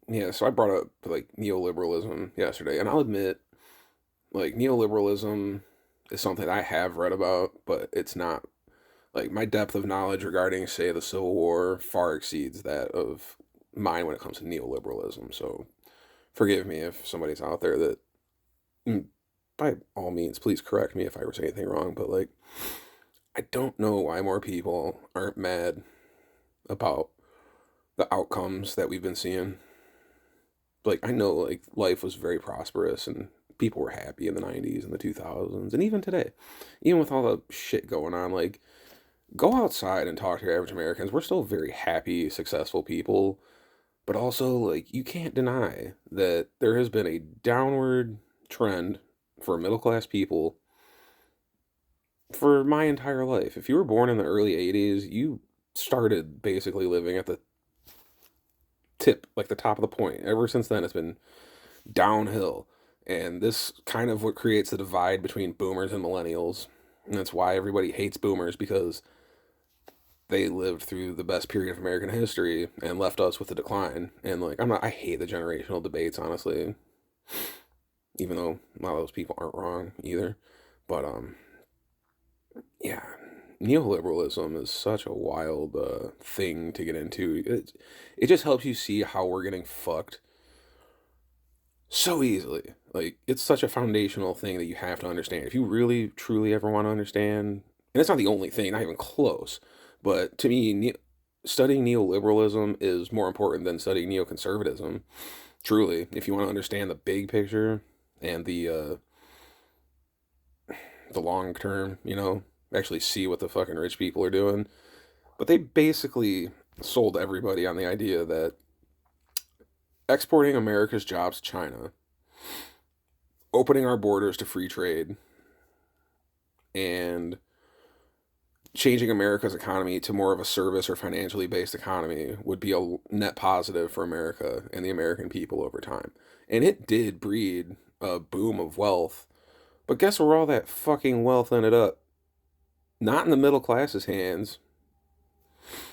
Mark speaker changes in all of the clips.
Speaker 1: Yeah, so I brought up like neoliberalism yesterday, and I'll admit, like neoliberalism is something I have read about, but it's not like my depth of knowledge regarding, say, the Civil War far exceeds that of mine when it comes to neoliberalism. So forgive me if somebody's out there that, mm, by all means, please correct me if I were saying anything wrong, but like, I don't know why more people aren't mad about the outcomes that we've been seeing. Like, I know, like, life was very prosperous and people were happy in the 90s and the 2000s, and even today, even with all the shit going on, like, go outside and talk to your average Americans. We're still very happy, successful people, but also, like, you can't deny that there has been a downward trend for middle class people for my entire life. If you were born in the early 80s, you started basically living at the tip, like the top of the point. Ever since then, it's been downhill. And this kind of what creates the divide between boomers and millennials. And that's why everybody hates boomers because they lived through the best period of American history and left us with the decline. And like, I hate the generational debates, honestly, even though a lot of those people aren't wrong either. But, yeah, neoliberalism is such a wild thing to get into. It just helps you see how we're getting fucked so easily. Like, it's such a foundational thing that you have to understand. If you really, truly ever want to understand, and it's not the only thing, not even close, but to me, studying neoliberalism is more important than studying neoconservatism. Truly, if you want to understand the big picture and the long term, actually see what the fucking rich people are doing. But they basically sold everybody on the idea that exporting America's jobs to China, opening our borders to free trade, and changing America's economy to more of a service or financially based economy would be a net positive for America and the American people over time. And it did breed a boom of wealth. But guess where all that fucking wealth ended up? Not in the middle class's hands.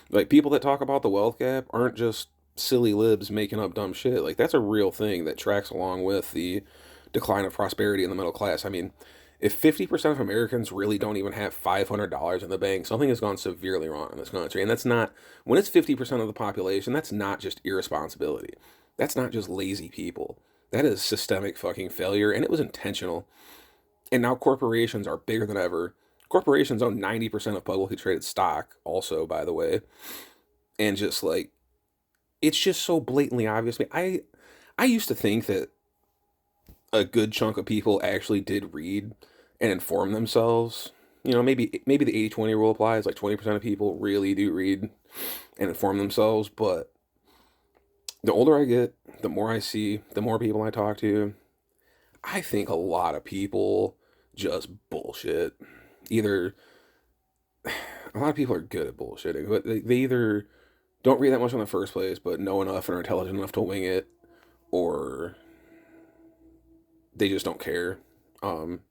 Speaker 1: Like, people that talk about the wealth gap aren't just silly libs making up dumb shit. Like, that's a real thing that tracks along with the decline of prosperity in the middle class. I mean, if 50% of Americans really don't even have $500 in the bank, something has gone severely wrong in this country. And that's not, when it's 50% of the population, that's not just irresponsibility. That's not just lazy people. That is systemic fucking failure, and it was intentional. And now corporations are bigger than ever. Corporations own 90% of publicly traded stock, also, by the way. And just like, it's just so blatantly obvious to me. I used to think that a good chunk of people actually did read and inform themselves. Maybe the 80-20 rule applies, like 20% of people really do read and inform themselves, but the older I get, the more I see, the more people I talk to, I think a lot of people just bullshit. Either a lot of people are good at bullshitting, but they either don't read that much in the first place, but know enough and are intelligent enough to wing it, or they just don't care. Um,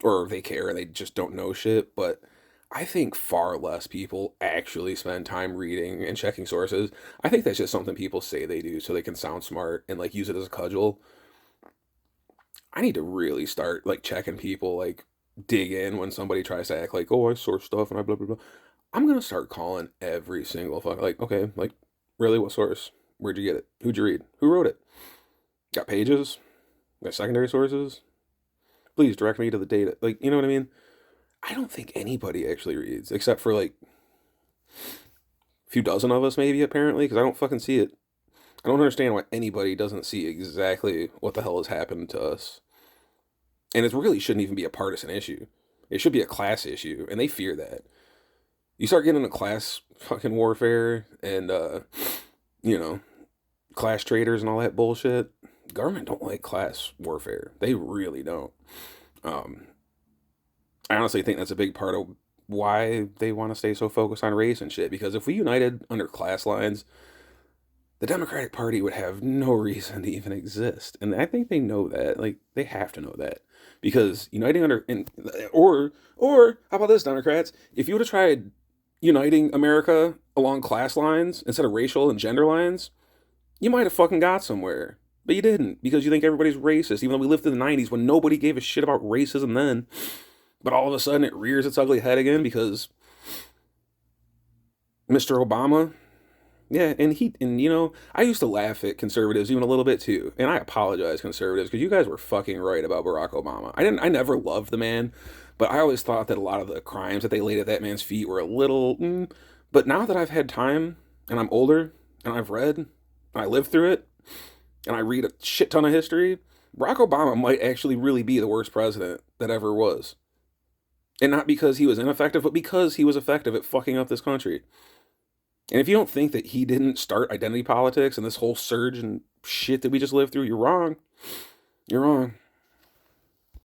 Speaker 1: or they care and they just don't know shit. But I think far less people actually spend time reading and checking sources. I think that's just something people say they do so they can sound smart and like use it as a cudgel. I need to really start like checking people, like dig in when somebody tries to act like, oh, I source stuff and I blah blah blah. I'm gonna start calling every single fuck, like, okay, like, really, what source? Where'd you get it? Who'd you read? Who wrote it? Got pages? Got secondary sources? Please direct me to the data. Like, you know what I mean? I don't think anybody actually reads, except for like a few dozen of us, maybe, apparently, because I don't fucking see it. I don't understand why anybody doesn't see exactly what the hell has happened to us. And it really shouldn't even be a partisan issue. It should be a class issue, and they fear that. You start getting into class fucking warfare and, you know, class traders and all that bullshit. Government don't like class warfare. They really don't. Um, I honestly think that's a big part of why they want to stay so focused on race and shit. Because if we united under class lines, the Democratic Party would have no reason to even exist. And I think they know that. Like, they have to know that. Because uniting under or how about this, Democrats? If you would have tried uniting America along class lines instead of racial and gender lines, You might have fucking got somewhere. But you didn't, because you think everybody's racist, even though we lived through the 90s when nobody gave a shit about racism then. But all of a sudden it rears its ugly head again because Mr. Obama. Yeah, and you know, I used to laugh at conservatives even a little bit too. And I apologize, conservatives, because you guys were fucking right about Barack Obama. I never loved the man, but I always thought that a lot of the crimes that they laid at that man's feet were a little. But now that I've had time, and I'm older, and I've read, and I lived through it, and I read a shit ton of history, Barack Obama might actually really be the worst president that ever was. And not because he was ineffective, but because he was effective at fucking up this country. And if you don't think that he didn't start identity politics and this whole surge and shit that we just lived through, you're wrong. You're wrong.